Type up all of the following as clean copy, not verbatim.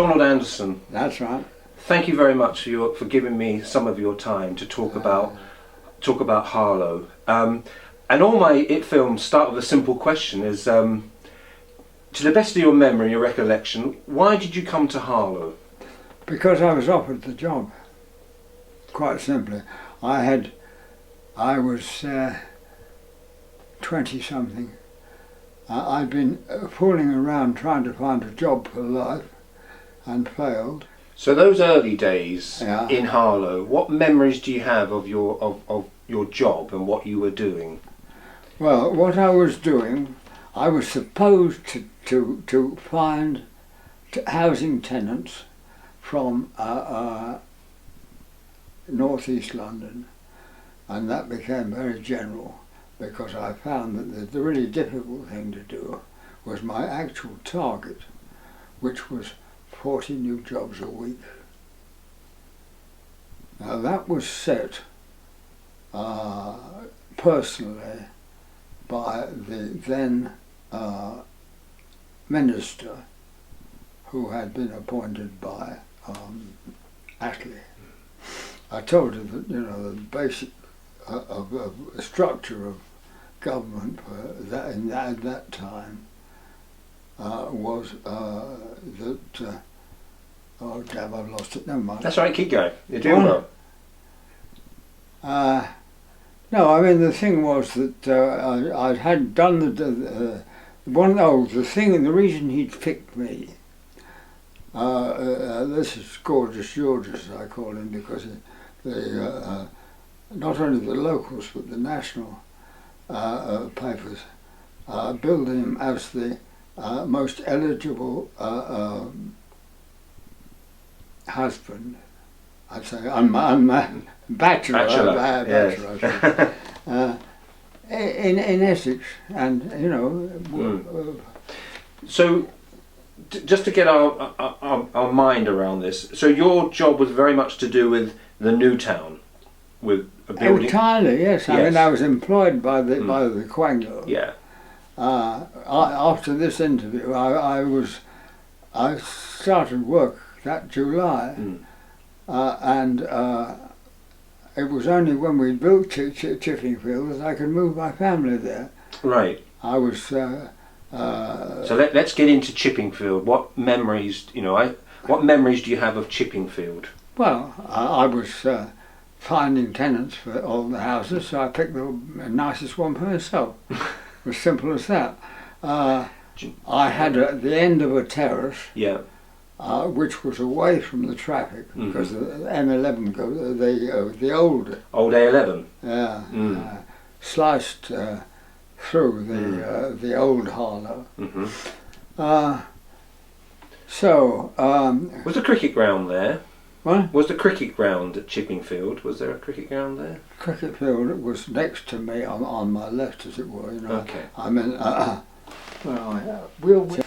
Donald Anderson. That's right. Thank you very much for giving me some of your time to talk about Harlow. And all my IT films start with a simple question: is to the best of your memory, your recollection, why did you come to Harlow? Because I was offered the job. Quite simply, I was 20 something. I'd been fooling around trying to find a job for life and failed. So those early days Yeah. in Harlow, what memories do you have of your job and what you were doing? Well, what I was doing, I was supposed to find housing tenants from northeast London, and that became very general because I found that the really difficult thing to do was my actual target, which was 40 new jobs a week. Now that was set personally by the then minister, who had been appointed by Attlee. I told her that, you know, the basic structure of government for that in that time was that. Oh damn! I've lost it. Never mind. That's right. Keep going. You're doing well. No, I mean the thing was that I had done the thing, the reason he'd picked me. This is Gorgeous George, as I call him, because not only the locals but the national papers billed him as the most eligible husband. I'd say bachelor. Yes. In Essex, and you know. So, just to get our mind around this, so your job was very much to do with the new town, with a building. Entirely, yes. I mean, I was employed by the Quango. Yeah. After this interview, I started work that July, and it was only when we built Chippingfield that I could move my family there. Right. I was. So let's get into Chippingfield. What memories, what memories do you have of Chippingfield? Well, I was finding tenants for all the houses, so I picked the nicest one for myself. As simple as that. I had the end of a terrace. Yeah. Which was away from the traffic because the M11 goes, the old A11. Yeah, sliced through the old Harlow. Was the cricket ground there? What? Was the cricket ground at Chippingfield? Was there a cricket ground there? Cricket field was next to me on my left, as it were. You know. Okay. I mean.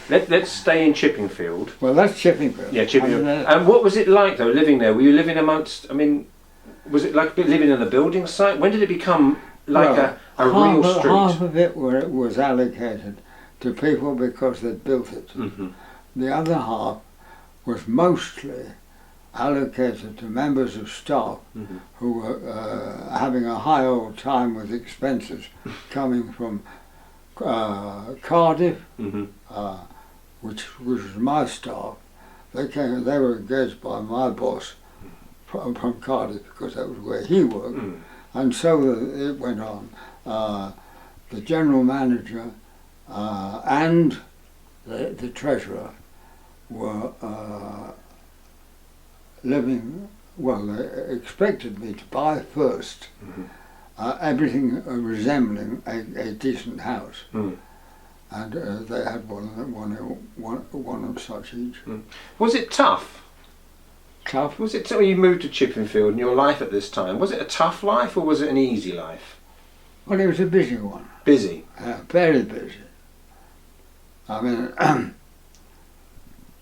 Let's stay in Chippingfield. Well, that's Chippingfield. Yeah, Chippingfield. And what was it like though, living there? Were you living amongst? I mean, was it like living in a building site? When did it become like a real street? Half of it was allocated to people because they'd built it. The other half was mostly allocated to members of staff who were having a high old time with expenses coming from Cardiff, which was my staff. They were engaged by my boss from Cardiff because that was where he worked, and so it went on. The general manager and the treasurer were living. Well, they expected me to buy first. Everything resembling a decent house, and they had one of such each. Was it tough? Tough? Was it when you moved to Chippingfield and your life at this time? Was it a tough life or was it an easy life? Well, it was a busy one. Busy. Very busy. I mean,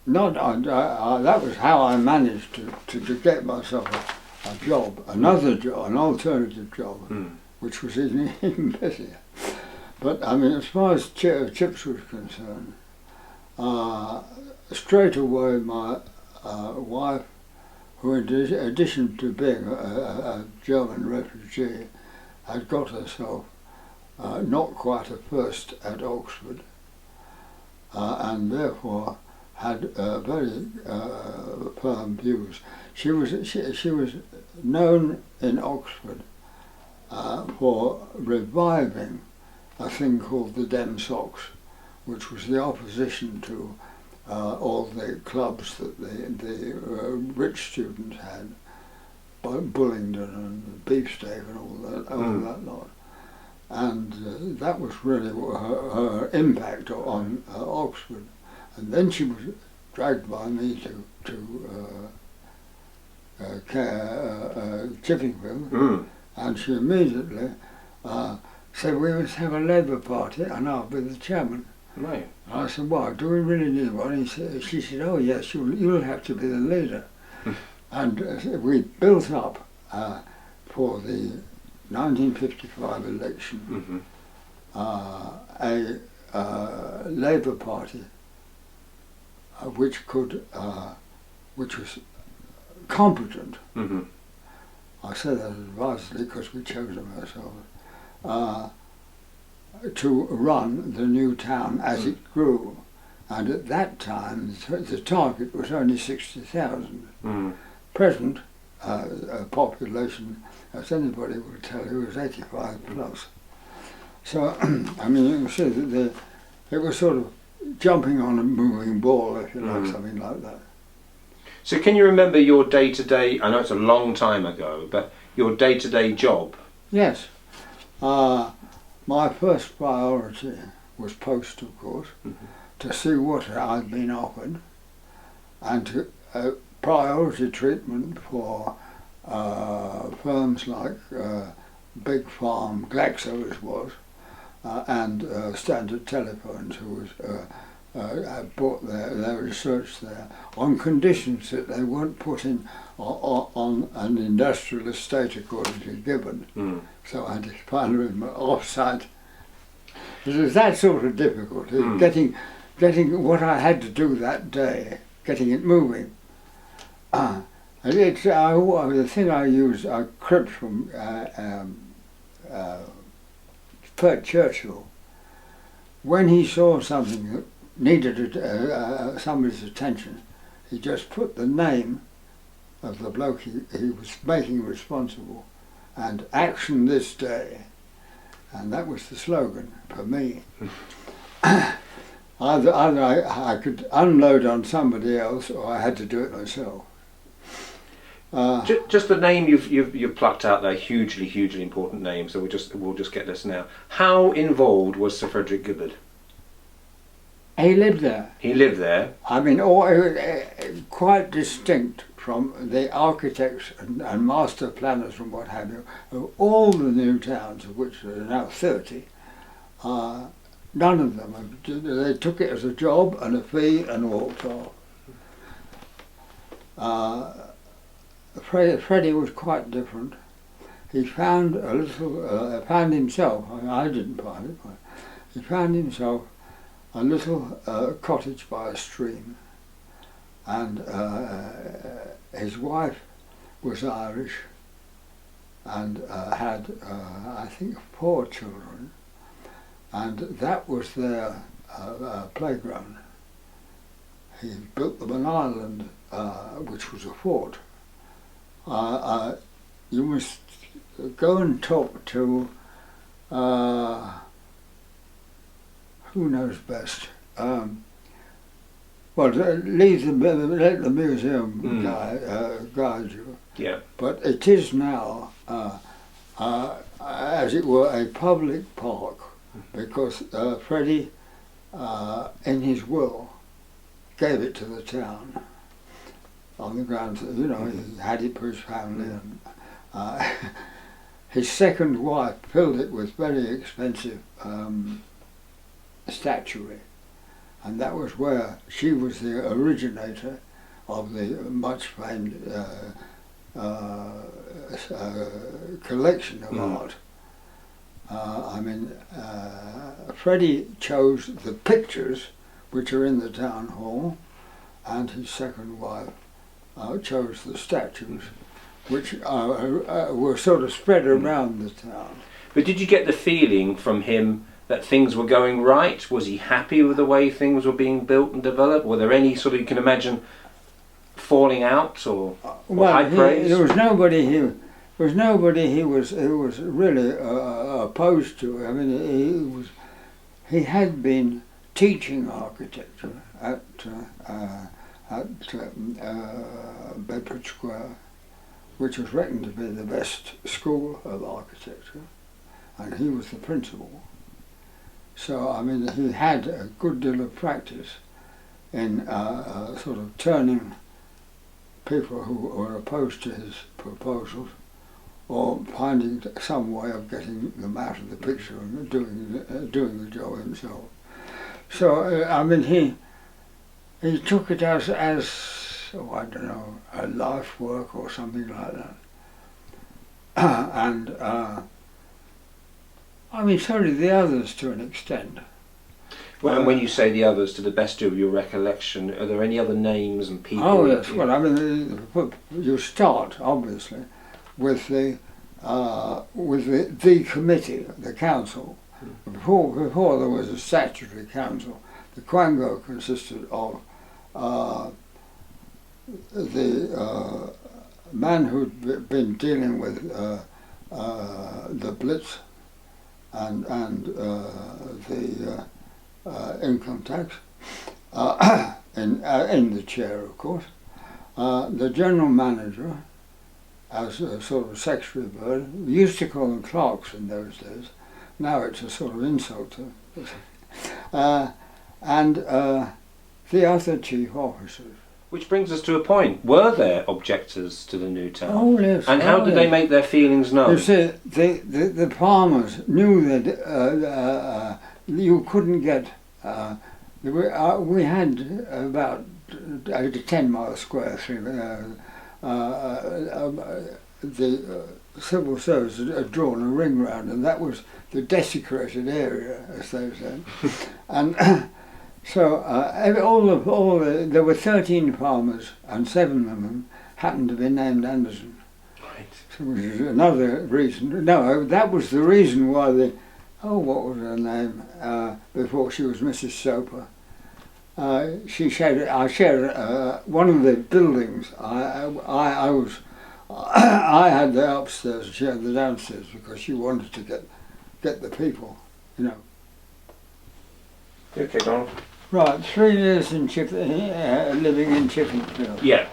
that was how I managed to get myself a job, another job, an alternative job, which was even busier. But I mean, as far as Chips was concerned, straight away wife who, in addition to being a German refugee, had got herself not quite a first at Oxford, and therefore had very firm views. She was known in Oxford for reviving a thing called the Dem Socs, which was the opposition to all the clubs that the rich students had, Bullingdon and Beefsteak and all that lot. And that was really her impact on Oxford. And then she was dragged by me to Chippingfield, and she immediately said we must have a Labour Party and I'll be the chairman. Right. And I said, "Why, do we really need one?" She said, "Oh yes, you'll have to be the leader." And we built up for the 1955 election a Labour Party which was competent. I say that advisedly because we chose them ourselves, to run the new town as it grew. And at that time, the target was only 60,000. Present population, as anybody will tell you, was 85 plus. So, I mean, you can see that it was sort of jumping on a moving ball, if you like, something like that. So can you remember your day-to-day, I know it's a long time ago, but your day-to-day job? Yes. My first priority was post, of course, to see what I'd been offered, and to priority treatment for firms like Big Farm, Glaxo as was, and Standard Telephones, who was bought their research there on conditions that they weren't put in on an industrial estate according to Gibbon. So I had to find them off-site. It was that sort of difficulty, getting what I had to do that day, getting it moving. The thing I used, I cribbed from Churchill. When he saw something that needed somebody's attention, he just put the name of the bloke he was making responsible, and action this day. And that was the slogan for me. Either I could unload on somebody else, or I had to do it myself. Just the name you've plucked out there, hugely important name. So we'll just get this now. How involved was Sir Frederick Gibbard? He lived there. He lived there. I mean, quite distinct from the architects and master planners and what have you of all the new towns, of which there are now 30. None of them. They took it as a job and a fee and walked off. Freddie was quite different. He found a little, found himself, I didn't find it, but he found himself a little cottage by a stream, and his wife was Irish and had, I think, 4 children, and that was their playground. He built them an island which was a fort. You must go and talk to who knows best. Well, let the museum guide you. Yeah. But it is now, as it were, a public park, because Freddie, in his will, gave it to the town on the grounds that, you know, he had it for his family. And his second wife filled it with very expensive statuary, and that was where she was the originator of the much famed collection of art. I mean, Freddie chose the pictures which are in the town hall, and his second wife chose the statues, which were sort of spread around the town. But did you get the feeling from him that things were going right? Was he happy with the way things were being built and developed? Were there any sort of, you can imagine, falling out or high praise? There was nobody who was really opposed to it. I mean, he had been teaching architecture at Bedford Square, which was reckoned to be the best school of architecture, and he was the principal. So, I mean, he had a good deal of practice in sort of turning people who were opposed to his proposals, or finding some way of getting them out of the picture and doing the job himself. So, I mean, he took it as I don't know, a life work or something like that. And I mean, so did the others to an extent. Well, and when you say the others, to the best of your recollection, are there any other names and people? Oh yes, well, I mean, you start obviously with the committee, the council. Before there was a statutory council, the Quango consisted of the man who'd been dealing with the Blitz and the income tax in the chair, of course. The general manager, as a sort of secretary bird. We used to call them clerks in those days. Now it's a sort of insult to and the other chief officers. Which brings us to a point. Were there objectors to the new town? Oh yes. And how did they make their feelings known? You see, the farmers knew that you couldn't get. We had about 10 miles square through. The civil service had drawn a ring round, and that was the desecrated area, as they said. And so there were 13 farmers, and 7 of them happened to be named Anderson. Right. So, which is another reason. No, that was the reason why what was her name? Before she was Mrs. Soper. I shared one of the buildings. I had the upstairs, she had the downstairs, because she wanted to get the people, you know. Okay, Donald. Right, 3 years in living in Chippingfield. Yeah.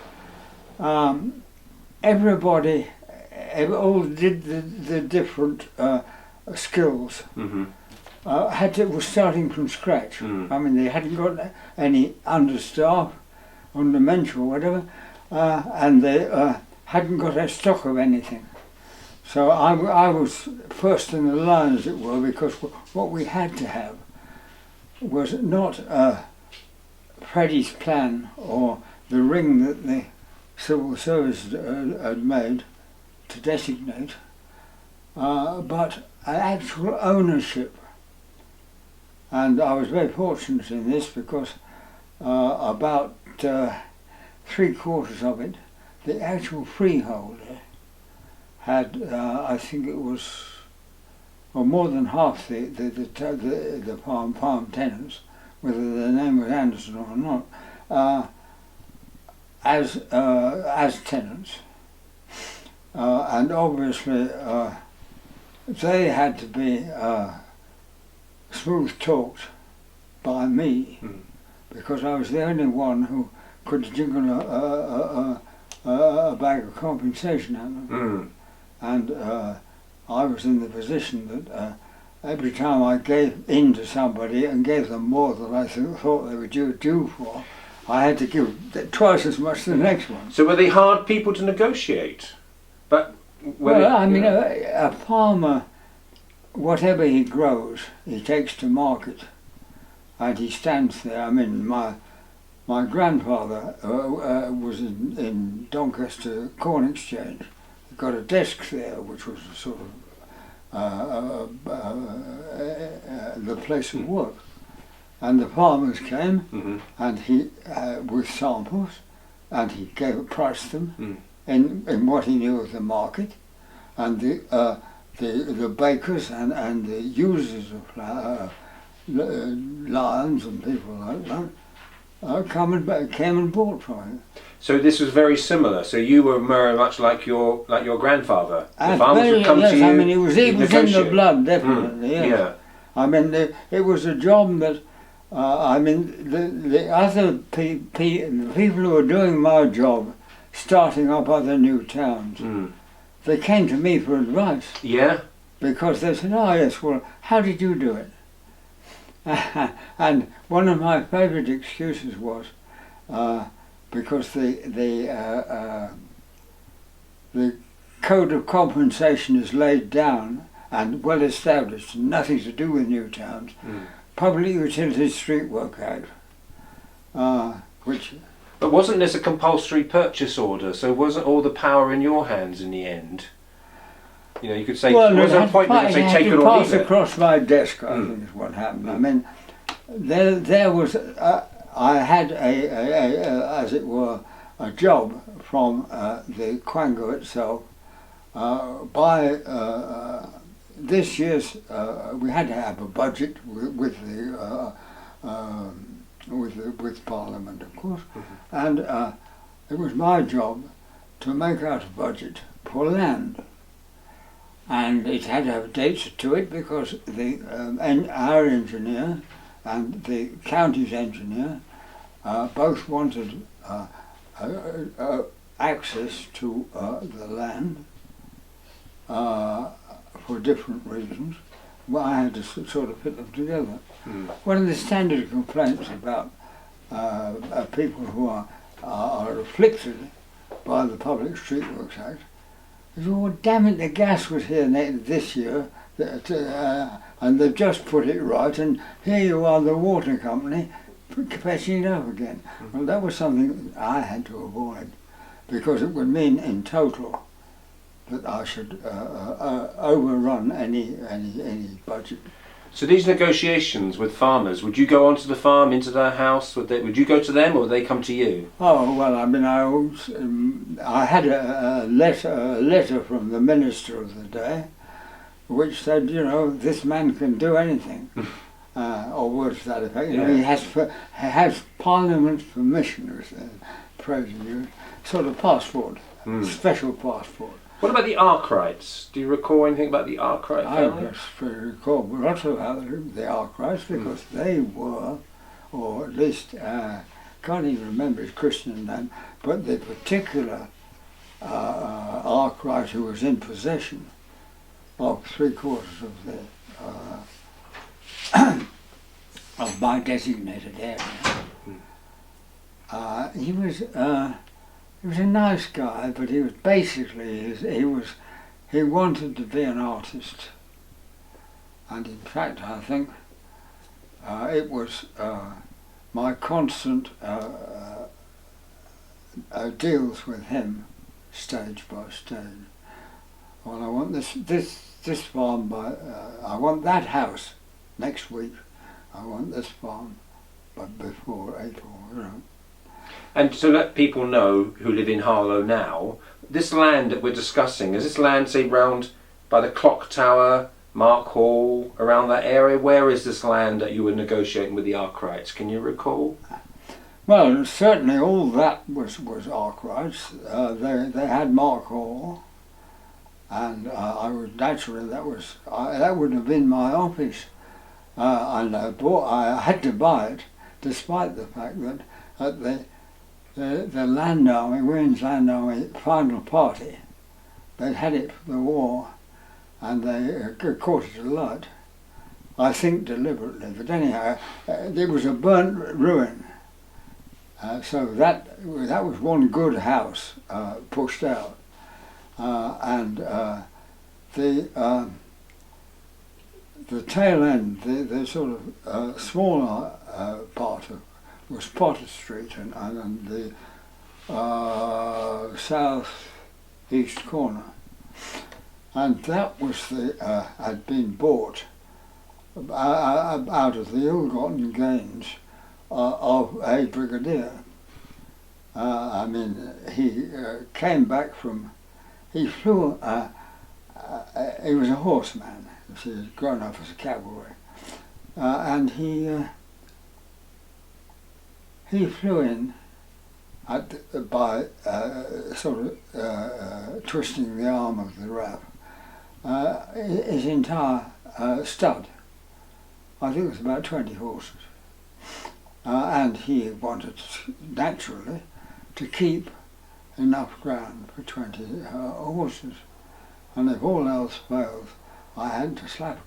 Everybody all did the different skills. Mm-hmm. Was starting from scratch. I mean, they hadn't got any understaff, undermensch or whatever, and they hadn't got a stock of anything. So I was first in the line, as it were, because what we had to have was not Freddie's plan or the ring that the civil service had made to designate, but an actual ownership. And I was very fortunate in this, because about 3/4 of it, the actual freeholder had, I think it was, or more than half the farm tenants, whether their name was Anderson or not, as tenants, and obviously they had to be smooth talked by me, because I was the only one who could jingle a bag of compensation at them. And I was in the position that every time I gave in to somebody and gave them more than I thought they were due for, I had to give twice as much to the next one. So were they hard people to negotiate? But a farmer, whatever he grows, he takes to market, and he stands there. I mean, my grandfather was in Doncaster Corn Exchange. He got a desk there, which was a sort of the place of work. And the farmers came, and he with samples, and he priced them in what he knew of the market, and the bakers and the users of lions and people like that came and bought from him. So this was very similar. So you were very much like your grandfather. The farmers would come to you. I mean, it was in the blood, definitely. Yes. Yeah. I mean, it was a job that. I mean, the other the people who were doing my job, starting up other new towns, they came to me for advice. Yeah. Because they said, "Oh yes, well, how did you do it?" And one of my favourite excuses was because the code of compensation is laid down and well established, nothing to do with new towns. Public Utilities Street Work Act, which... But wasn't this a compulsory purchase order, so wasn't all the power in your hands in the end? You know, you could say, well, was there a point where you could say take it or leave it? Across my desk, I think is what happened. I mean, there was... I had as it were, a job from the Quango itself by... this year's we had to have a budget with Parliament, of course, and it was my job to make out a budget for land, and it had to have dates to it because our engineer and the county's engineer both wanted access to the land. For different reasons, well, I had to sort of fit them together. One of the standard complaints about people who are afflicted by the Public Street Works Act is, "Oh, damn it, the gas was here this year, and they've just put it right, and here you are, the water company, patching it up again." Well, that was something I had to avoid, because it would mean in total that I should overrun any budget. So these negotiations with farmers, would you go onto the farm, into their house? Would you go to them, or would they come to you? Oh well, I mean, I had a letter from the minister of the day, which said, you know, this man can do anything, or words to that effect. You know, he has Parliament's permission, was the phrase used, sort of passport, special passport. What about the Arkwrights? Do you recall anything about the Arkwright family? I recall lots about the Arkwrights because they were, or at least, can't even remember his Christian name, but the particular Arkwright who was in possession of 3/4 of the of my designated area. He was a nice guy, but he was basically, he wanted to be an artist. And in fact, I think it was my constant deals with him, stage by stage. Well, I want this farm I want that house next week. I want this farm, but before April, you know. And to let people know who live in Harlow now, this land that we're discussing, is this land, say, round by the clock tower, Mark Hall, around that area? Where is this land that you were negotiating with the Arkwrights? Can you recall? Well, certainly all that was Arkwrights. They had Mark Hall, and I was naturally that would have been my office, and I had to buy it, despite the fact that at the Land Army, Women's Land Army final party, they'd had it for the war, and they caught it alight. I think deliberately, but anyhow, it was a burnt ruin. So that was one good house pushed out, and the tail end, the sort of smaller part of was Potter Street and the south east corner, and that was had been bought out of the ill-gotten gains of a brigadier, I mean, he came back from, he flew, he was a horseman, so he was grown up as a cavalry, and he flew in by sort of twisting the arm of the rab. His entire stud, I think it was about 20 horses, and he wanted naturally to keep enough ground for 20 horses, and if all else failed, I had to slap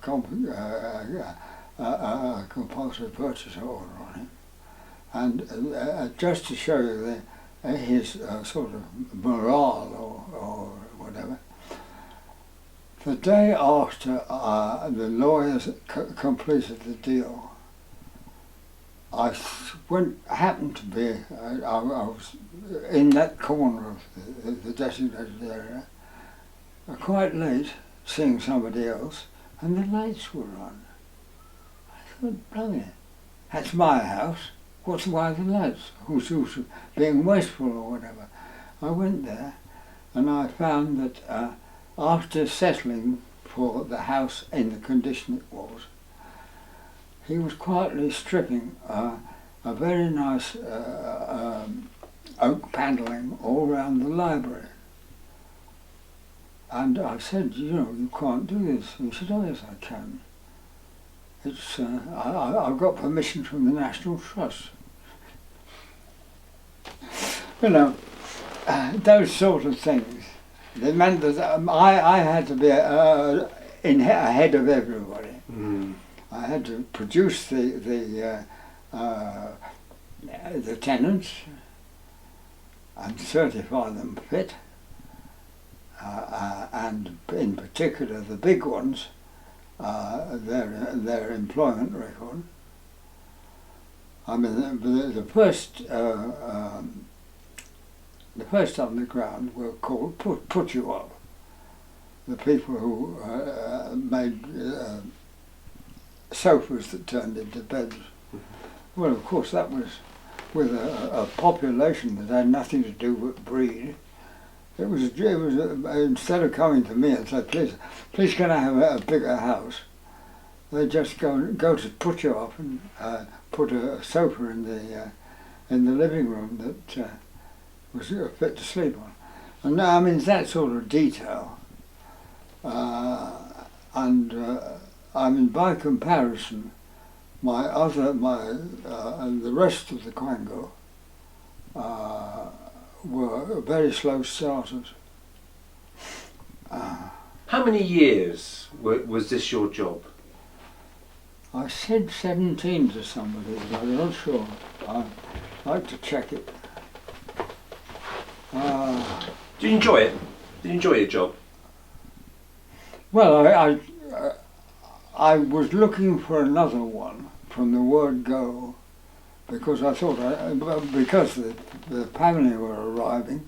a compulsory purchase order on him, and just to show you his sort of morale or whatever. The day after the lawyers completed the deal, I happened to be, I was in that corner of the designated area, quite late, seeing somebody else, and the lights were on. I thought, blimey, that's my house. Why the lights? Who's being wasteful or whatever? I went there, and I found that after settling for the house in the condition it was, he was quietly stripping a very nice oak panelling all around the library. And I said, you know, you can't do this. And he said, oh yes, I can. It's I've got permission from the National Trust. You know, those sort of things. They meant that I had to be ahead of everybody. Mm. I had to produce the tenants and certify them fit, and in particular the big ones, their employment record. I mean, the first underground were called put you up. The people who made sofas that turned into beds. Well, of course, that was with a population that had nothing to do with breed. It was instead of coming to me and say, please can I have a bigger house, they just go to put you up and put a sofa in the living room that was fit to sleep on. And I mean, that sort of detail. I mean, by comparison, the rest of the Quango were very slow starters. How many years was this your job? I said 17 to somebody, but I'm not sure. I'd like to check it. Do you enjoy it? Do you enjoy your job? Well, I was looking for another one from the word go, because I thought, because the family were arriving,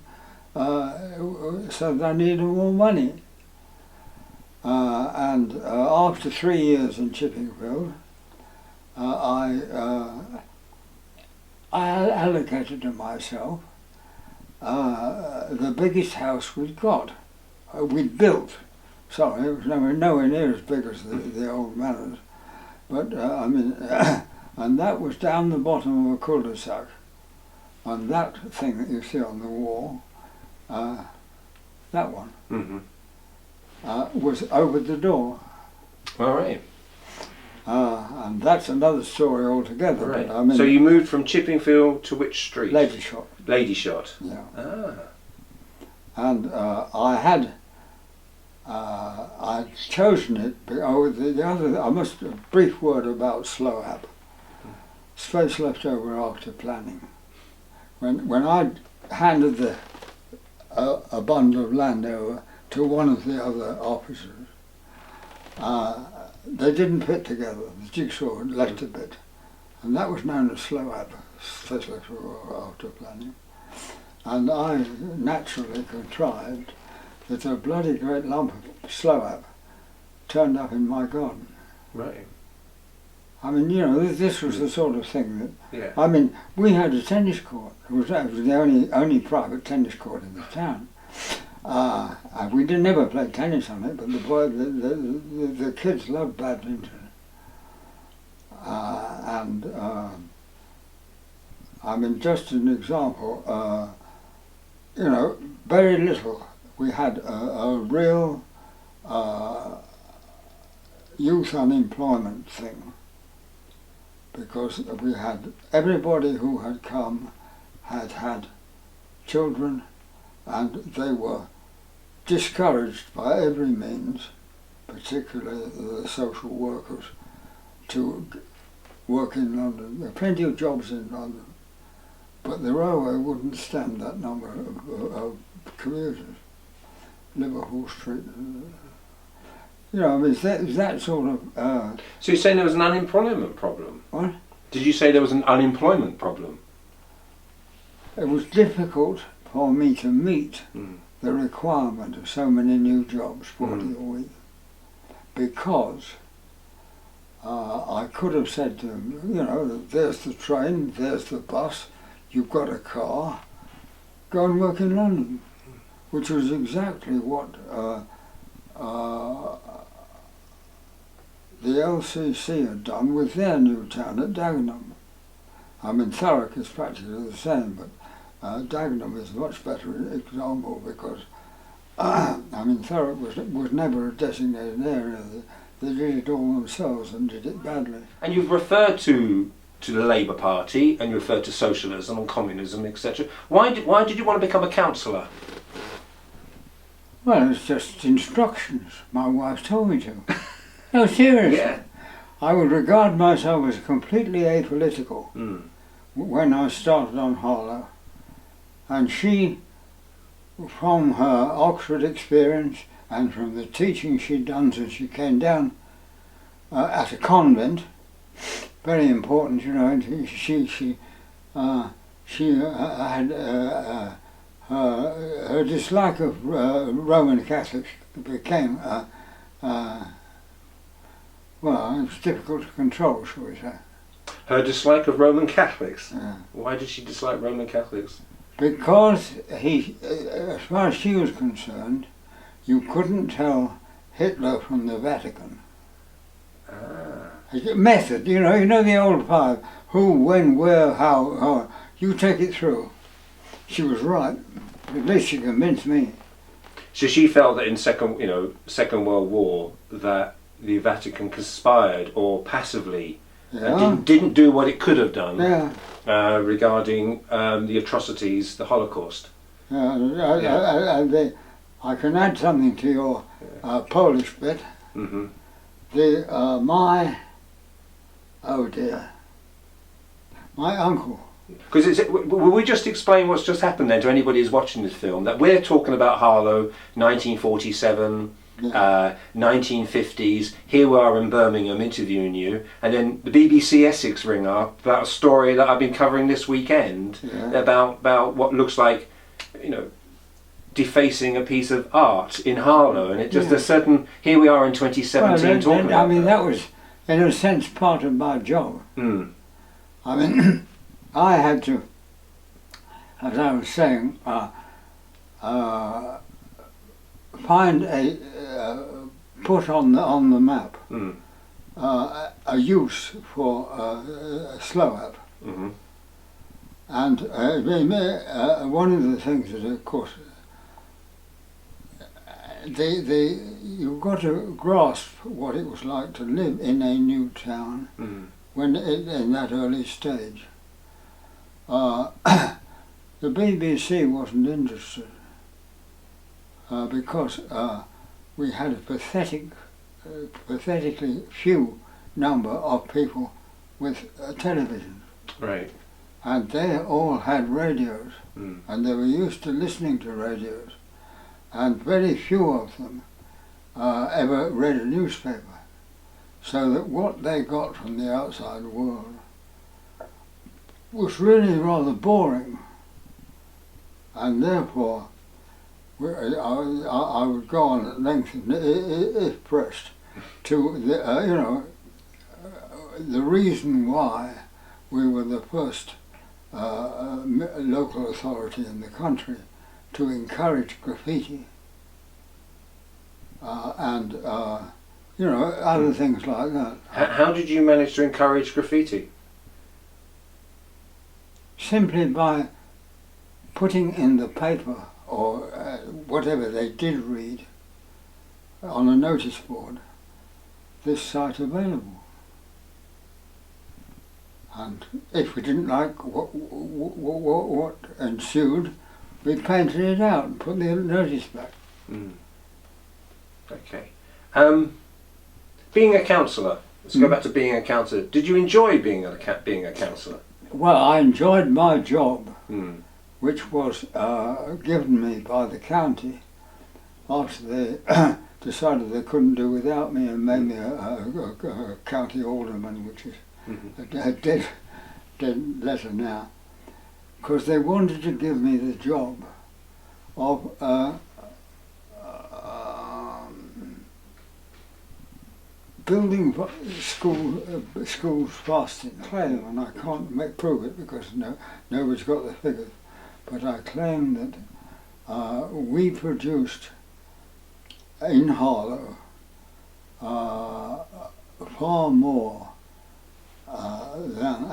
so they needed more money. And after 3 years in Chippingfield, I allocated to myself the biggest house we'd built. Sorry, it was nowhere near as big as the old manors, but I mean, and that was down the bottom of a cul-de-sac, and that thing that you see on the wall, that one, was over the door. All right. And that's another story altogether. Right. But, I mean, so you moved from Chippingfield to which street? Ladyshot. Ladyshot. Yeah. Ah. And I'd chosen it. I must a brief word about Sloab. Space left over after planning. When I handed a bundle of land over to one of the other officers, they didn't fit together. The jigsaw had left a bit, and that was known as Sloab, space left over after planning. And I naturally contrived that a bloody great lump of Sloab turned up in my garden. Right. I mean, you know, this was the sort of thing that, Yeah. I mean, we had a tennis court. It was the only private tennis court in the town. And we never play tennis on it, but the kids loved badminton. I mean, just an example, you know, very little. We had a real youth unemployment thing, because we had everybody who had come had children, and they were discouraged by every means, particularly the social workers, to work in London. There are plenty of jobs in London, but the railway wouldn't stand that number of commuters. Liverpool Street, you know, I mean, that sort of... So you're saying there was an unemployment problem? What? Did you say there was an unemployment problem? It was difficult for me to meet the requirement of so many new jobs, 40 a week, because I could have said to them, you know, there's the train, there's the bus, you've got a car, go and work in London, which was exactly what the LCC had done with their new town at Dagenham. I mean, Thurrock is practically the same, but Dagenham is a much better example, because I mean, Thurrock was never a designated area. They did it all themselves and did it badly. And you've referred to the Labour Party, and you referred to socialism and communism, etc. Why did you want to become a councillor? Well, it's just instructions. My wife told me to. No, seriously. Yeah. I would regard myself as completely apolitical when I started on Harlow. And she, from her Oxford experience and from the teaching she'd done since she came down at a convent, very important, you know, and she had her dislike of Roman Catholics became, well, it was difficult to control, shall we say. Her dislike of Roman Catholics? Yeah. Why did she dislike Roman Catholics? Because as far as she was concerned, you couldn't tell Hitler from the Vatican. Method, you know the old five, who, when, where, how, you take it through. She was right. At least she convinced me. So she felt that in Second World War that the Vatican conspired or passively didn't do what it could have done regarding the atrocities, the Holocaust. I can add something to your Polish bit. Mm-hmm. My uncle. Because will we just explain what's just happened then to anybody who's watching this film? That we're talking about Harlow, 1947, 1950s. Here we are in Birmingham interviewing you, and then the BBC Essex ring up about a story that I've been covering this weekend about what looks like, you know, defacing a piece of art in Harlow, and it just a certain. Here we are in 2017 talking about. I mean, that was in a sense part of my job. I mean, I had to, as I was saying, find put on the map a use for a slow app. And one of the things that, of course, you've got to grasp what it was like to live in a new town when in that early stage. The BBC wasn't interested because we had a pathetically few number of people with television. Right. And they all had radios, and they were used to listening to radios, and very few of them ever read a newspaper, so that what they got from the outside world was really rather boring, and therefore I would go on at length, if pressed, to the reason why we were the first local authority in the country to encourage graffiti and you know, other things like that. How did you manage to encourage graffiti? Simply by putting in the paper or whatever they did read on a notice board, this site available. And if we didn't like what ensued, we painted it out and put the notice back. Mm. Okay. Being a councillor, let's go back to being a councillor. Did you enjoy being a councillor? Well, I enjoyed my job, Mm. which was given me by the county after they decided they couldn't do without me and made me a county alderman, which is a dead letter now, because they wanted to give me the job of building schools fast in claim, and I can't prove it because nobody's got the figures, but I claim that we produced in Harlow far more than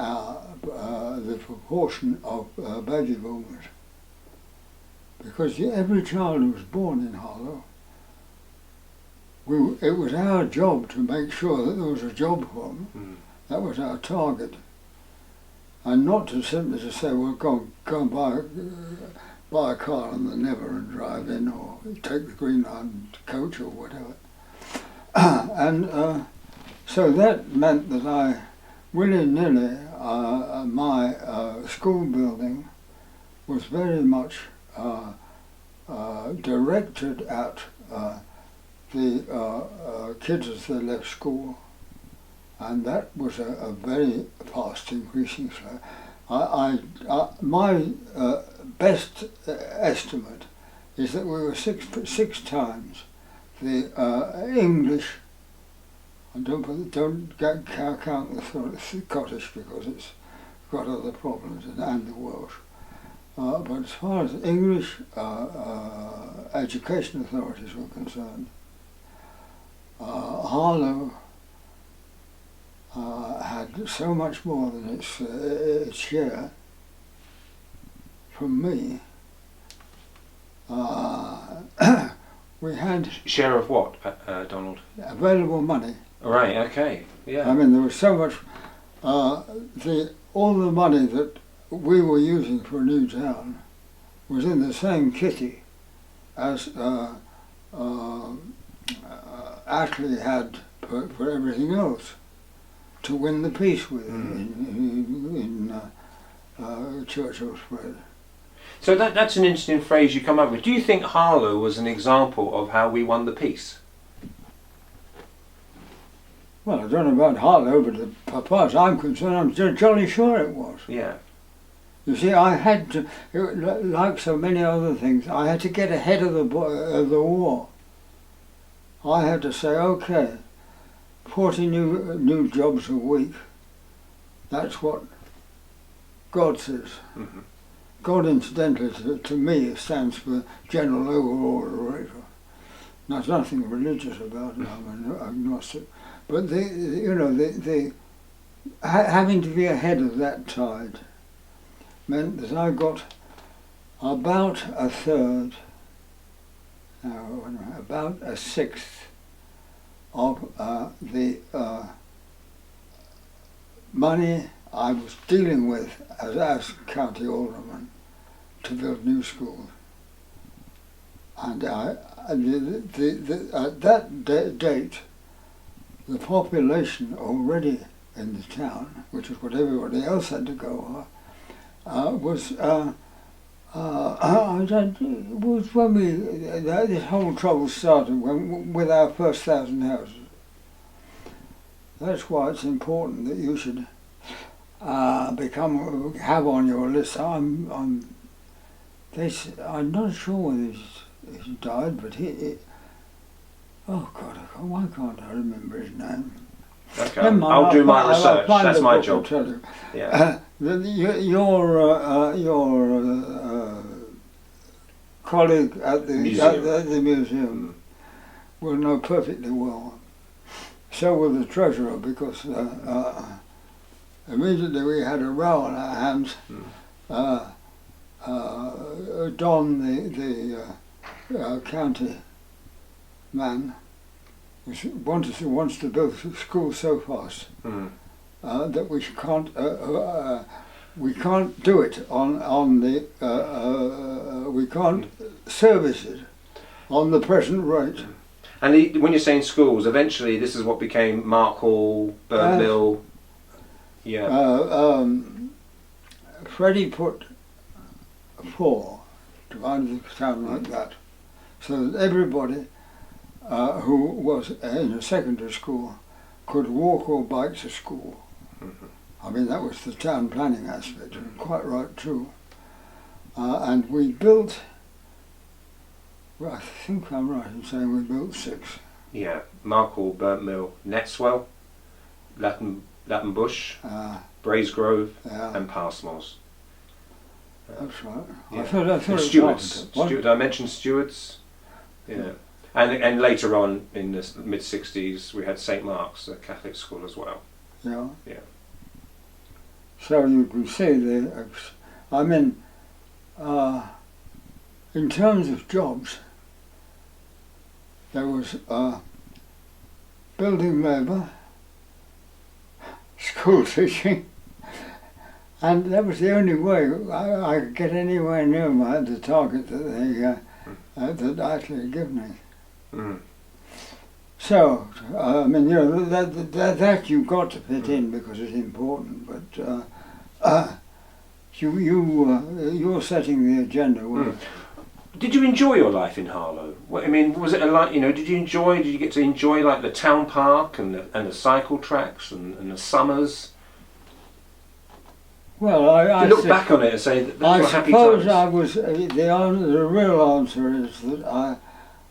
the proportion of baby boomers, because every child who was born in Harlow, it was our job to make sure that there was a job for them. Mm. That was our target, and not to simply to say, well, go and buy a car on the Never and drive in, or take the Green Line coach or whatever. And so that meant that I willy-nilly, my school building was very much directed at the kids as they left school, and that was a very fast increasing slope. My best estimate is that we were six times the English. And don't count the Scottish because it's got other problems, and the Welsh. But as far as English education authorities were concerned, Harlow had so much more than its share from me. We had share of what, Donald? Available money. Right. Okay. Yeah. I mean, there was so much. All the money that we were using for a new town was in the same kitty as Ashley had for everything else to win the peace with in Churchill Spread. So that's an interesting phrase you come up with. Do you think Harlow was an example of how we won the peace? Well, I don't know about Harlow, but as far as I'm concerned, I'm jolly sure it was. Yeah. You see, I had to, like so many other things, I had to get ahead of the war. I had to say, okay, 40 new jobs a week. That's what God says. Mm-hmm. God, incidentally, to me, stands for General Overall. There's nothing religious about it. I'm an agnostic. But having to be ahead of that tide meant that I got about a third, about a sixth of the money I was dealing with as county alderman to build new schools. And at that date, the population already in the town, which is what everybody else had to go on, was when this whole trouble started with our first 1,000 houses. That's why it's important that you should have on your list. I'm not sure whether he's died, but oh God, why can't I remember his name? Okay, Never mind, I'll do my I'll research. find That's the my book, I'll job. tell you. Yeah. Your colleague at the museum will know perfectly well. So will the treasurer, because immediately we had a row on our hands. Don, the county man, wants to build a school so fast that we can't do it on the we can't service it on the present rate. And when you're saying schools, eventually this is what became Mark Hall, Bird Mill. Yeah. Freddie put 4 divided the town like that, so that everybody who was in a secondary school could walk or bike to school. I mean, that was the town planning aspect, and quite right too. And we built, well, I think I'm right in saying we built 6. Yeah, Mark Hall, Burnt Mill, Netswell, Latin Bush, Braesgrove, and Passmore's. That's right. Yeah. I thought and Stewards. Did I mention Stewards? Yeah. And later on in the mid-60s we had St Mark's, a Catholic school as well. Yeah. Yeah. So you can see I mean, in terms of jobs, there was building labour, school teaching, and that was the only way I could get anywhere near the target that that actually given me. So, I mean, you know, that you've got to fit in because it's important, but you're setting the agenda. Did you enjoy your life in Harlow? I mean, was it did you get to enjoy like the town park and the cycle tracks and the summers? Well, I look back on it and say that those were happy times. I suppose the real answer is that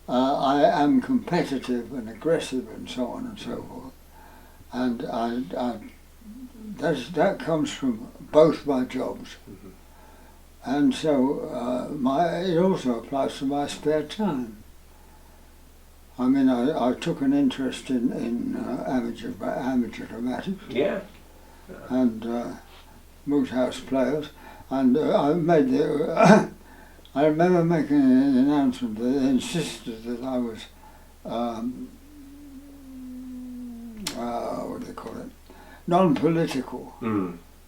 I am competitive and aggressive and so on and so forth, and that comes from both my jobs, and so it also applies to my spare time. I mean, I took an interest in amateur dramatics, and moot house players, and I made the. I remember making an announcement that they insisted that I was, what do they call it, non-political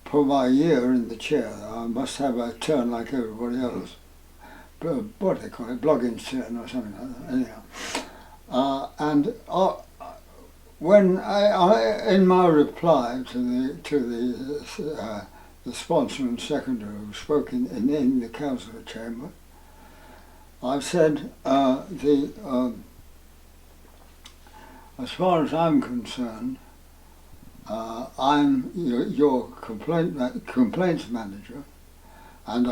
for my year in the chair. I must have a turn like everybody else. What do they call it, blogging's turn or something like that, anyhow. And when I in my reply to the sponsor and seconder who spoke in the council chamber, I said, as far as I'm concerned, I'm your complaints manager, and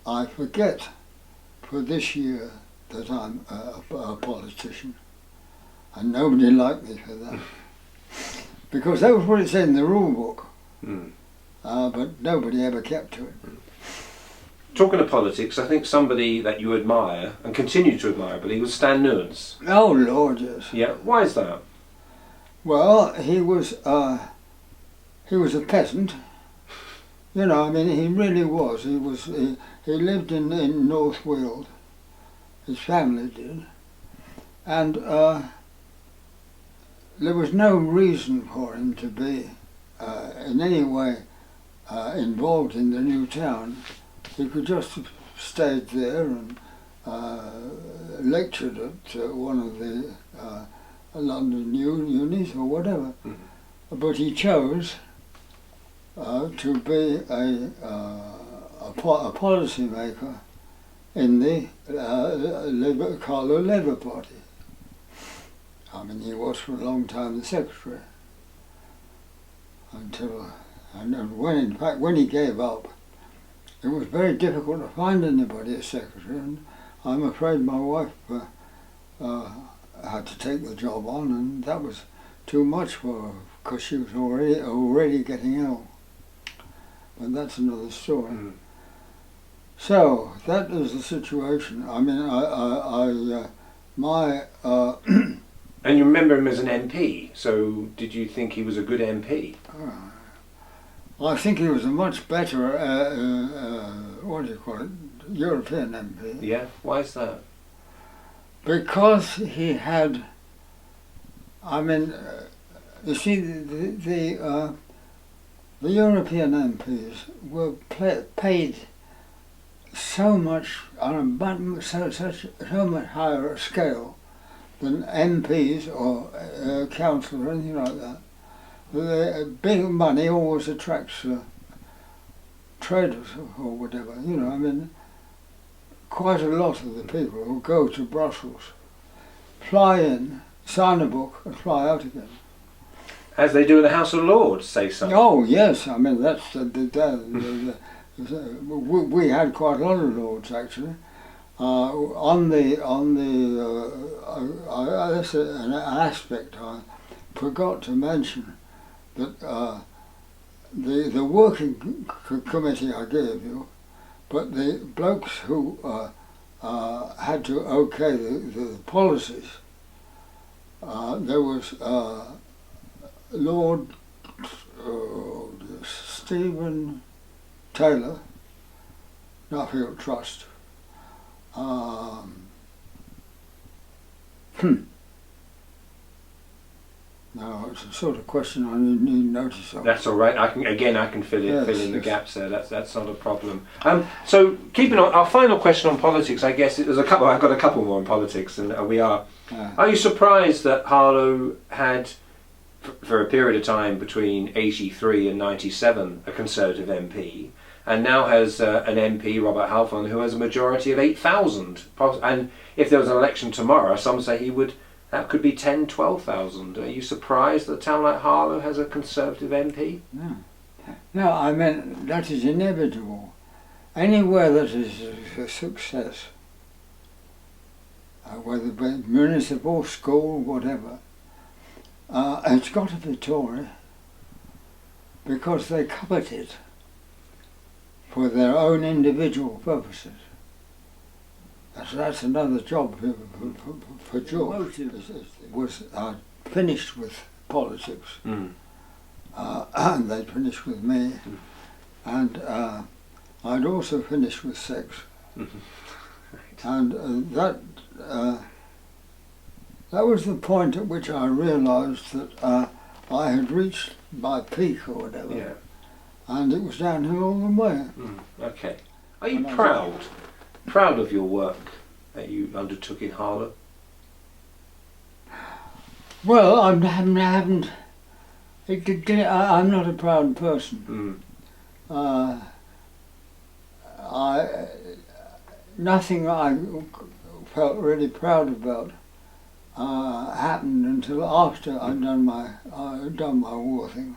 I forget for this year that I'm a politician, and nobody liked me for that, because that was what it said in the rule book. But nobody ever kept to it. Talking of politics, I think somebody that you admire and continue to admire, but he was Stan Newlands. Oh Lord, yes. Yeah, why is that? Well, he was a peasant. You know, I mean, he really was. He lived in North Wales. His family did, and there was no reason for him to be in any way involved in the new town. He could just have stayed there and lectured at one of the London unis or whatever. But he chose to be a policy maker in the Harlow Labour Party. I mean, he was for a long time the secretary. When he gave up, it was very difficult to find anybody as secretary, and I'm afraid my wife had to take the job on, and that was too much for her because she was already getting ill. But that's another story. So that is the situation. I mean, And you remember him as an MP, so did you think he was a good MP? I think he was a much better, what do you call it, European MP. Yeah, why is that? Because he had, I mean, you see, the European MPs were paid so much on a so much higher scale than MPs or council or anything like that. The big money always attracts traders or whatever. You know, I mean, quite a lot of the people who go to Brussels fly in, sign a book, and fly out again. As they do in the House of Lords, say so. Oh yes, I mean that's we had quite a lot of lords actually. That's an aspect I forgot to mention, that the working committee I gave you, but the blokes who had to okay the policies, there was Lord Stephen Taylor, Nuffield Trust. No, it's a sort of question I need notice of. That's all right. I can fill in the Yes. gaps there. That's not a problem. So keeping on our final question on politics, I guess there's a couple. I've got a couple more on politics, and we are. Are you surprised that Harlow had, for a period of time between 83 and 97, a Conservative MP, and now has an MP, Robert Halfon, who has a majority of 8,000? And if there was an election tomorrow, some say that could be 10, 12,000. Are you surprised that a town like Harlow has a Conservative MP? No, I mean, that is inevitable. Anywhere that is a success, whether it be municipal, school, whatever, it's got to be Tory, because they covet it for their own individual purposes. That's another job for George. Was finished with politics, and they finished with me, and I'd also finished with sex, and that was the point at which I realised that I had reached my peak or whatever. Yeah. And it was downhill all the way. Okay. Are you proud of your work that you undertook in Harlow? Well, I'm not a proud person. Nothing I felt really proud about happened until after I'd done my war thing.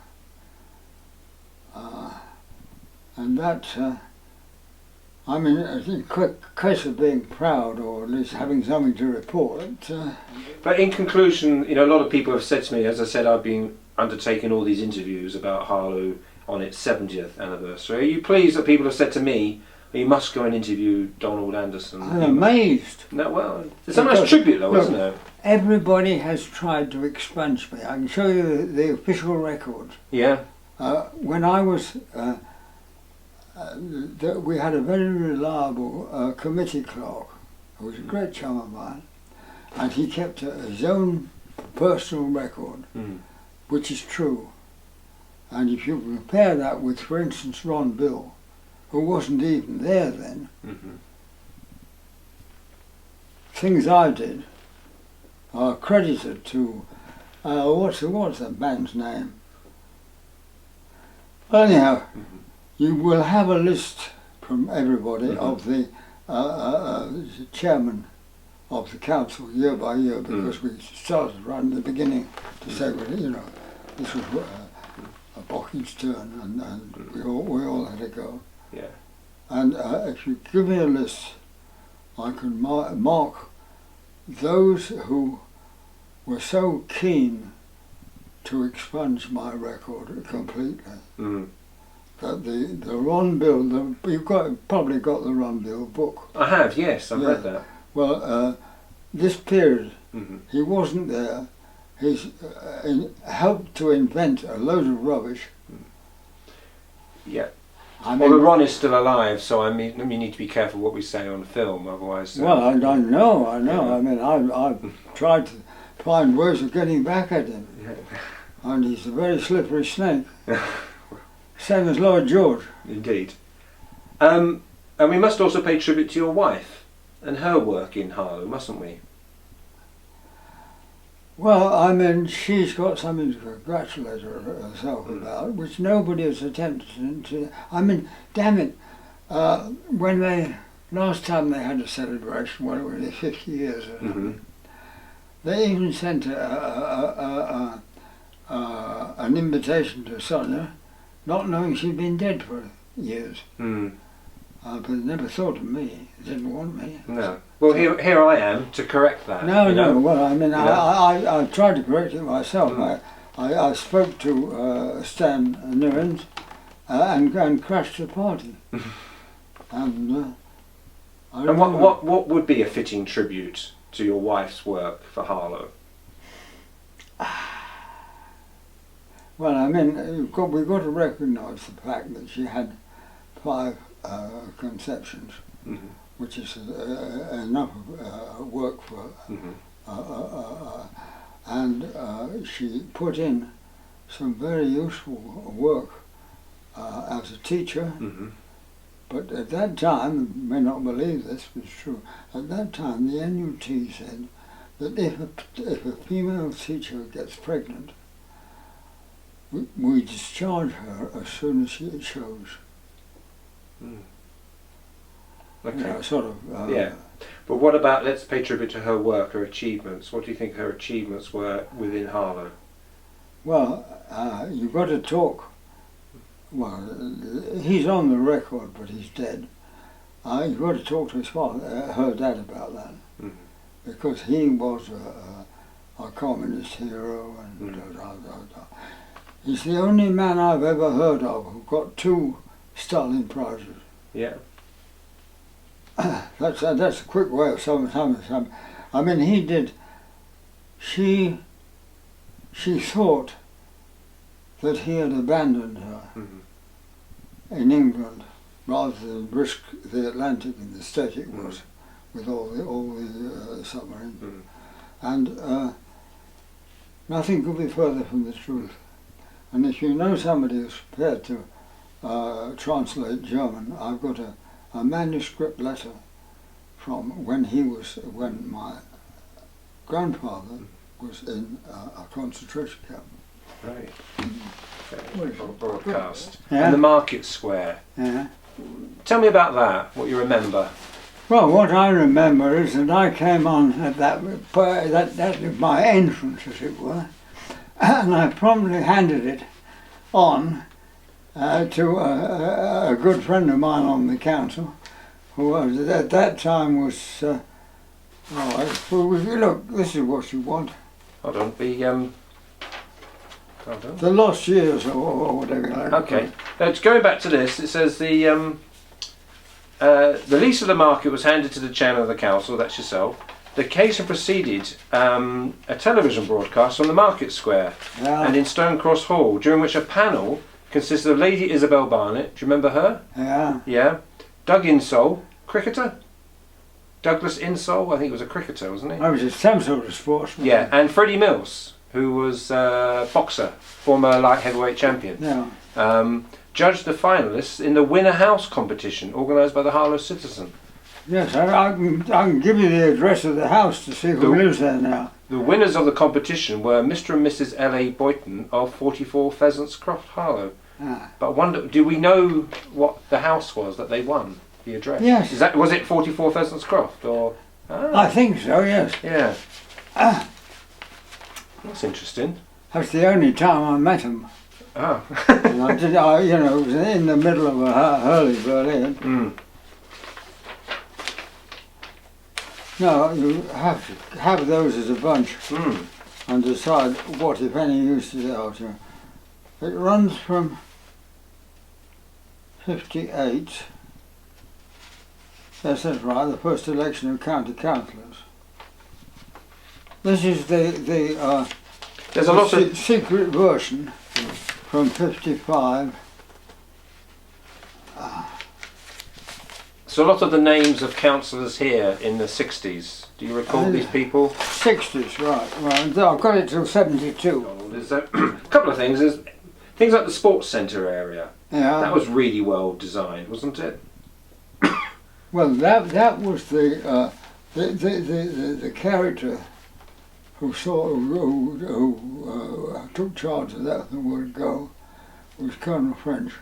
And that, I mean, in case of being proud, or at least having something to report. But in conclusion, a lot of people have said to me, as I said, I've been undertaking all these interviews about Harlow on its 70th anniversary. Are you pleased that people have said to me, you must go and interview Donald Anderson? I'm amazed. No, well, it's a nice tribute though, isn't it? Everybody has tried to expunge me. I can show you the official record. Yeah. When I was, we had a very reliable committee clerk, who was a great chum of mine, and he kept his own personal record, which is true. And if you compare that with, for instance, Ron Bill, who wasn't even there then, things I did are credited to, what's the man's name? Anyhow, you will have a list from everybody of the chairman of the council year by year, because we started right in the beginning to say, well, this was a Bocking's turn, and we all had a go. Yeah. And if you give me a list, I can mark those who were so keen to expunge my record completely. Mm. That the Ron Bill, you've probably got the Ron Bill book. I have, yes, I've read that. Well, this period, Mm-hmm. he wasn't there. He's helped to invent a load of rubbish. Yeah. I Well, mean, the Ron is still alive, so we need to be careful what we say on film, otherwise... well, I know. Yeah. I mean, I've tried to find ways of getting back at him. Yeah. And he's a very slippery snake. Same as Lloyd George. Indeed. And we must also pay tribute to your wife and her work in Harlow, mustn't we? Well, I mean, she's got something to congratulate herself about, which nobody has attempted to. I mean, damn it, last time they had a celebration, well, it was 50 years or something, they even sent an invitation to Sonia, not knowing she'd been dead for years. Mm. But they never thought of me, they didn't want me. No. Well, here I am to correct that. No, well, I mean, You know? I tried to correct it myself. I spoke to Stan Newens and crashed the party. And what would be a fitting tribute to your wife's work for Harlow? Well, I mean, we've got to recognise the fact that she had 5 conceptions, which is enough work for her. And she put in some very useful work as a teacher. But at that time, you may not believe this, but it's true, at that time the NUT said that if a female teacher gets pregnant, we discharge her as soon as she shows. Okay. You know, sort of. Yeah. But what about, let's pay tribute to her work, her achievements. What do you think her achievements were within Harlow? Well, you've got to talk. Well, he's on the record, but he's dead. You've got to talk to his father, her dad, about that, because he was a communist hero, and he's the only man I've ever heard of who got 2 Stalin prizes. Yeah. That's a quick way of some. I mean, he did. She thought that he had abandoned her in England rather than risk the Atlantic in the state it was, with all the submarines. And nothing could be further from the truth. And if you know somebody who's prepared to translate German, I've got a manuscript letter from when my grandfather was in a concentration camp. Right. Okay. Broadcast. Yeah. And the Market Square. Yeah. Tell me about that, what you remember. Well, what I remember is that I came on at that was my entrance, as it were, and I promptly handed it on to a good friend of mine on the council, who was, at that time was, look, this is what you want. Hold on, hold on. The lost years, or whatever you like. Okay. Now, going back to this, it says the lease of the market was handed to the chairman of the council, that's yourself. The occasion preceded a television broadcast on the Market Square and in Stonecross Hall, during which a panel consisted of Lady Isabel Barnett. Do you remember her? Yeah. Yeah. Doug Insole, cricketer. Douglas Insole, I think he was a cricketer, wasn't he? I was some sort of sportsman. Yeah, and Freddie Mills, who was a boxer, former light heavyweight champion. Yeah. Judged the finalists in the Winner House competition organised by the Harlow Citizen. Yes, I can give you the address of the house to see who lives there now. The winners of the competition were Mr. and Mrs. L.A. Boyton of 44 Pheasants Croft, Harlow. But I wonder, do we know what the house was that they won? The address? Yes. Was it 44 Pheasants Croft or? I think so. Yes. Yeah. That's interesting. That's the only time I met him. Oh. And it was in the middle of a hurly-burly. No, you have to have those as a bunch. and decide what, if any, use is out here. It runs from 58. Yes, that's right. The first election of county councillors. This is the There's a lot of secret version from 55. So a lot of the names of councillors here in the 60s. Do you recall these people? 60s, right. Well, I've got it till 72. Oh, there's a couple of things. There's things like the sports centre area. Yeah. That was really well designed, wasn't it? Well, that was the character who took charge of that from the word go was Colonel French,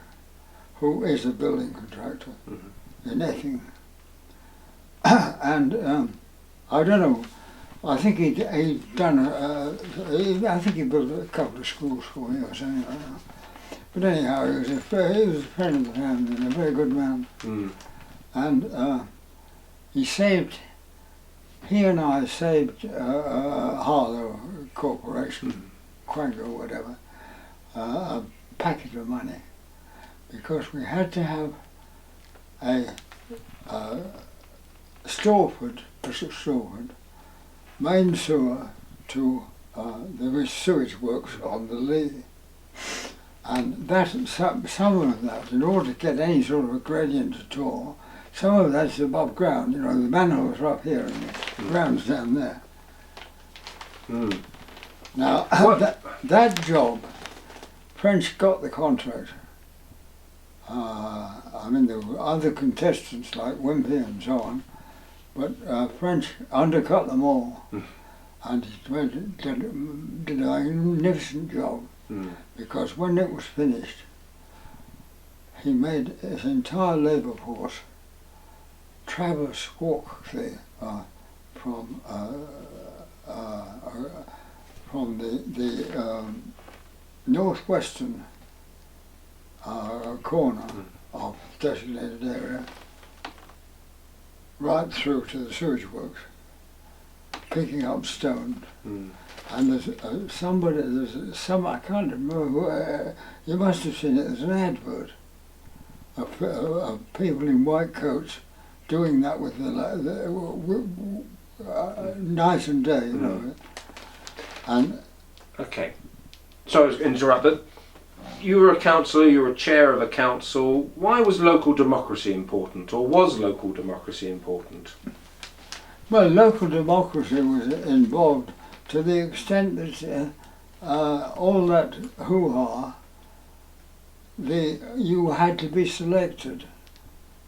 who is a building contractor in Effingham. And I don't know. I think he'd done. I think he built a couple of schools for me or something like that. But anyhow, he was a friend of the family and a very good man. And he and I saved Harlow Corporation, Quango, whatever, a packet of money, because we had to have a Storeford, main sewer to the sewage works on the Lee. And that, some of that, in order to get any sort of a gradient at all, some of that's above ground. You know, the manholes are up here and the ground's down there. Now, that job, French got the contract. I mean, there were other contestants like Wimpy and so on, but French undercut them all. And he did a magnificent job, because when it was finished, he made his entire labour force traverse walk there from the northwestern corner of the designated area right through to the sewage works, picking up stone. And there's I can't remember who, you must have seen it, there's an advert of people in white coats doing that with night and day, you know. And okay, sorry to interrupt, but you were a councillor, you were a chair of a council. Why was local democracy important, or was local democracy important? well, local democracy was involved to the extent that all that hoo-ha, you had to be selected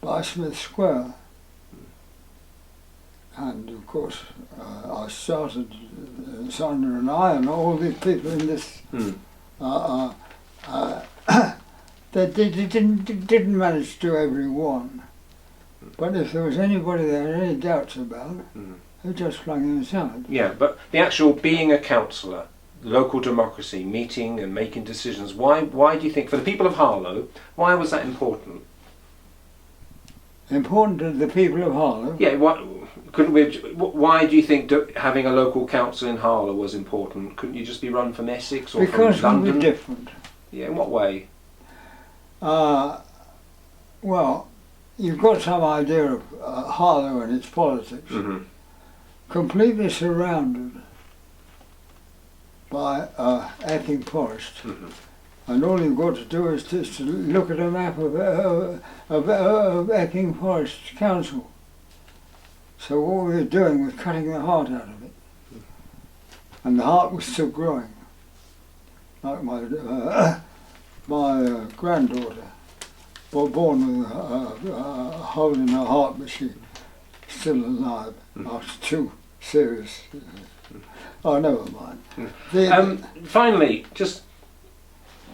by Smith Square. And of course, I started, Sandra and I, and all these people in this, they didn't manage to do every one. But if there was anybody they had any doubts about, they just flung him aside. Yeah, but the actual being a councillor, local democracy, meeting and making decisions, why do you think, for the people of Harlow, why was that important? Important to the people of Harlow? Yeah, why do you think having a local council in Harlow was important? Couldn't you just be run from Essex or because from London? Because we were different. Yeah, in what way? Well, you've got some idea of Harlow and its politics. Completely surrounded by Epping Forest. And all you've got to do is just to look at a map of Epping Forest Council. So what we were doing was cutting the heart out of it. And the heart was still growing. Like my granddaughter, born with a hole in her heart, but she's still alive after 2 serious. Oh, never mind. Finally, just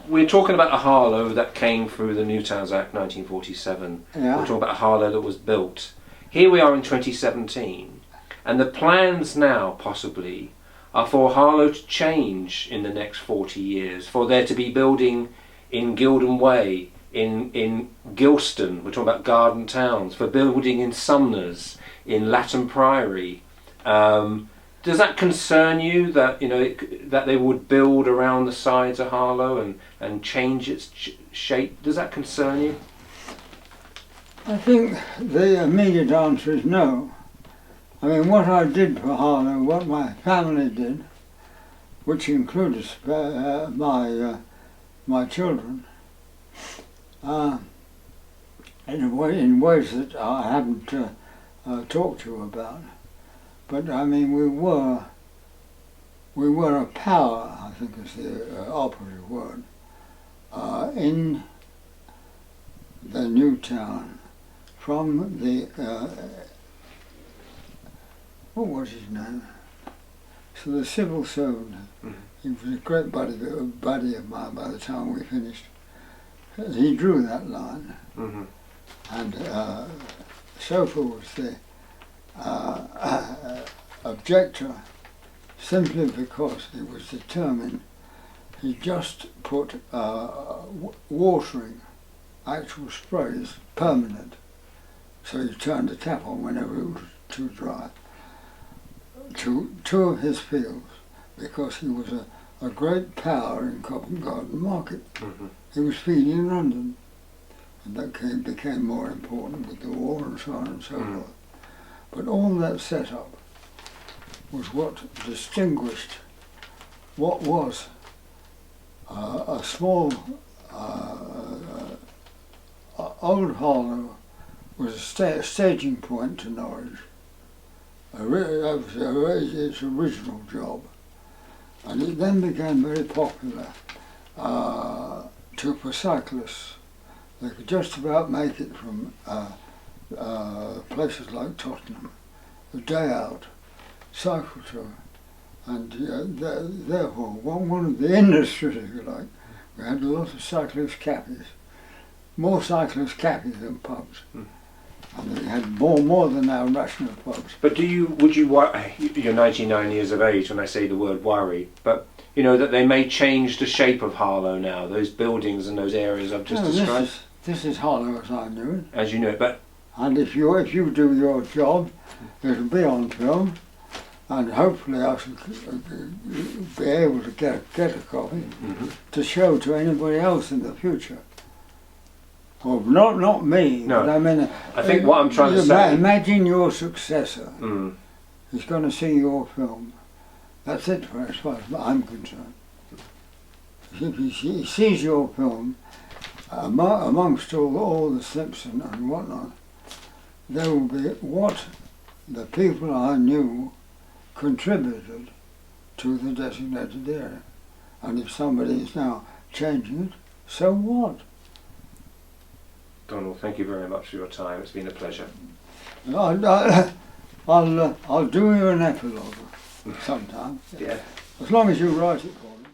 we're talking about a Harlow that came through the New Towns Act 1947. Yeah. We're talking about a Harlow that was built. Here we are in 2017, and the plans now possibly are for Harlow to change in the next 40 years, for there to be building in Gildon Way, in Gilston, we're talking about garden towns, for building in Sumners, in Latham Priory, Does that concern you that that they would build around the sides of Harlow and change its shape? Does that concern you? I think the immediate answer is no. I mean, what I did for Harlow, what my family did, which included my children, in ways that I haven't talked to you about. But I mean, we were a power, I think is the operative word, in the new town from the, what was his name? So the civil servant, he was a great buddy of mine by the time we finished. He drew that line. And Sofa was the objector simply because he was determined. He just put watering, actual sprays, permanent. So he turned the tap on whenever it was too dry. To two of his fields, because he was a great power in Covent Garden Market. He was feeding London. And that became more important with the war and so on and so forth. But all that setup was what distinguished what was a small old Harlow was a staging point to Norwich. Its original job, and it then became very popular for cyclists. They could just about make it from places like Tottenham, a day out, cycle tour, and therefore one of the industries, if you like, we had a lot of cyclist cappies, more cyclist cappies than pubs. And we had more than our rational pubs. But would you, you're 99 years of age when I say the word worry, but you know that they may change the shape of Harlow now, those buildings and those areas I've just described? This is Harlow as I knew it. As you know it, but... And if you do your job, it'll be on film, and hopefully I shall be able to get a copy to show to anybody else in the future. Well, not me, no, but I mean... I think what I'm trying to say... Imagine your successor is going to see your film. That's it for as far as I'm concerned. If he sees your film, amongst all the Simpson and whatnot, there will be what the people I knew contributed to the designated area. And if somebody is now changing it, so what? Donald, thank you very much for your time. It's been a pleasure. I'll do you an epilogue sometime. Yeah. As long as you write it for me.